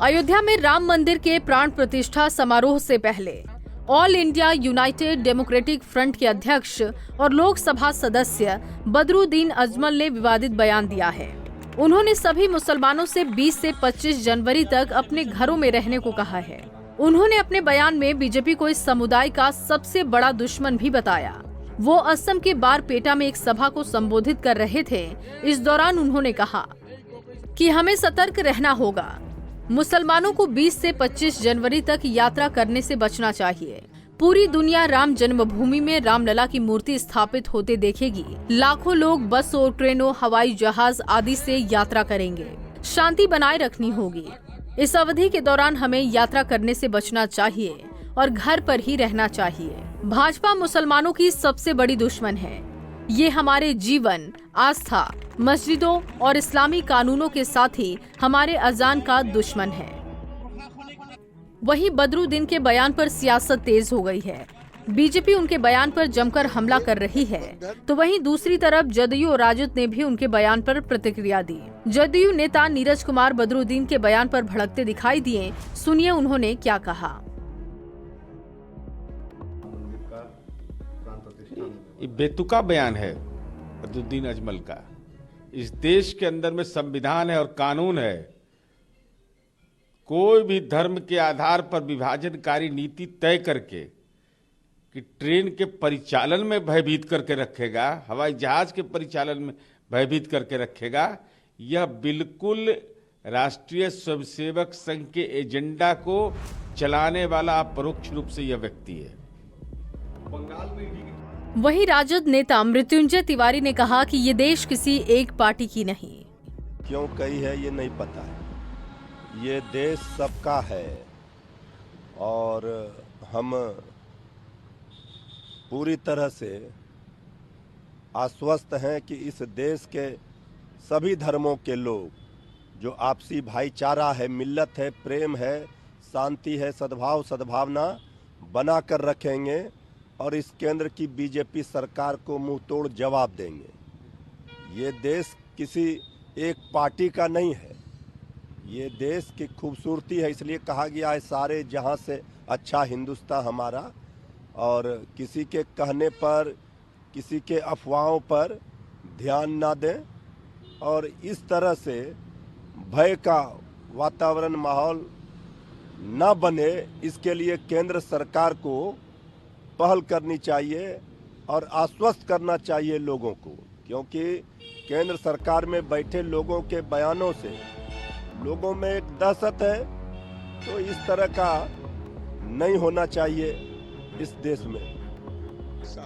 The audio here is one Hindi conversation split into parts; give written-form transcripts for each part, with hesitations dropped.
अयोध्या में राम मंदिर के प्राण प्रतिष्ठा समारोह से पहले all India United democratic front के अध्यक्ष और लोकसभा सदस्य बदरुद्दीन अजमल ने विवादित बयान दिया है। उन्होंने सभी मुसलमानों से 20 से 25 जनवरी तक अपने घरों में रहने को कहा है। उन्होंने अपने बयान में बीजेपी को इस समुदाय का सबसे बड़ा दुश्मन भी बताया। वो असम के बारपेटा में एक सभा को संबोधित कर रहे थे। इस दौरान उन्होंने कहा कि हमें सतर्क रहना होगा। मुसलमानों को 20 से 25 जनवरी तक यात्रा करने से बचना चाहिए। पूरी दुनिया राम जन्मभूमि में रामलला की मूर्ति स्थापित होते देखेगी। लाखों लोग बस और ट्रेनों, हवाई जहाज आदि से यात्रा करेंगे। शांति बनाए रखनी होगी। इस अवधि के दौरान हमें यात्रा करने से बचना चाहिए और घर पर ही रहना चाहिए। भाजपा मुसलमानों की सबसे बड़ी दुश्मन है। ये हमारे जीवन, आस्था, मस्जिदों और इस्लामी कानूनों के साथ ही हमारे अजान का दुश्मन है। वहीं बदरुद्दीन के बयान पर सियासत तेज हो गई है। बीजेपी उनके बयान पर जमकर हमला कर रही है, तो वहीं दूसरी तरफ जदयू और राजद ने भी उनके बयान पर प्रतिक्रिया दी। जदयू नेता नीरज कुमार बदरुद्दीन के बयान पर भड़कते दिखाई दिए। सुनिए उन्होंने क्या कहा। ये बेतुका बयान है बदरुद्दीन अजमल का। इस देश के अंदर में संविधान है और कानून है। कोई भी धर्म के आधार पर विभाजनकारी नीति तय करके कि ट्रेन के परिचालन में भयभीत करके रखेगा, हवाई जहाज के परिचालन में भयभीत करके रखेगा, यह बिल्कुल राष्ट्रीय स्वयंसेवक संघ के एजेंडा को चलाने वाला अपरोक्ष रूप से यह व्यक्ति है। वहीं राजद नेता मृत्युंजय तिवारी ने कहा कि ये देश किसी एक पार्टी की नहीं। क्यों कही है ये नहीं पता है। ये देश सबका है और हम पूरी तरह से आश्वस्त हैं कि इस देश के सभी धर्मों के लोग जो आपसी भाईचारा है, मिल्लत है, प्रेम है, शांति है, सद्भाव सद्भावना बना कर रखेंगे और इस केंद्र की बीजेपी सरकार को मुंह तोड़ जवाब देंगे। ये देश किसी एक पार्टी का नहीं है। ये देश की खूबसूरती है, इसलिए कहा गया है सारे जहां से अच्छा हिंदुस्तान हमारा। और किसी के कहने पर, किसी के अफवाहों पर ध्यान ना दें और इस तरह से भय का वातावरण, माहौल ना बने, इसके लिए केंद्र सरकार को पहल करनी चाहिए और आश्वस्त करना चाहिए लोगों को, क्योंकि केंद्र सरकार में बैठे लोगों के बयानों से लोगों में एक दहशत है। तो इस तरह का नहीं होना चाहिए इस देश में।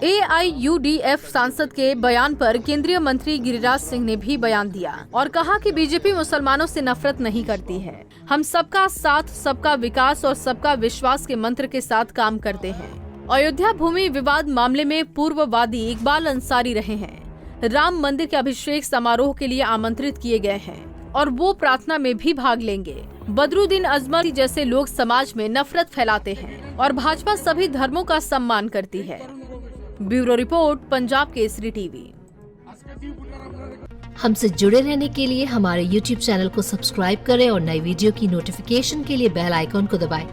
AIUDF सांसद के बयान पर केंद्रीय मंत्री गिरिराज सिंह ने भी बयान दिया और कहा कि बीजेपी मुसलमानों से नफरत नहीं करती है। हम सबका साथ, सबका विकास और सबका विश्वास के मंत्र के साथ काम करते हैं। अयोध्या भूमि विवाद मामले में पूर्ववादी इकबाल अंसारी रहे हैं। राम मंदिर के अभिषेक समारोह के लिए आमंत्रित किए गए हैं और वो प्रार्थना में भी भाग लेंगे। बदरुद्दीन अजमल जैसे लोग समाज में नफरत फैलाते हैं और भाजपा सभी धर्मों का सम्मान करती है। Bureau report, Punjab Kesari TV. हमसे जुड़े रहने के लिए हमारे YouTube चैनल को सब्सक्राइब करें और नई वीडियो की नोटिफिकेशन के लिए बेल आइकॉन को दबाएं।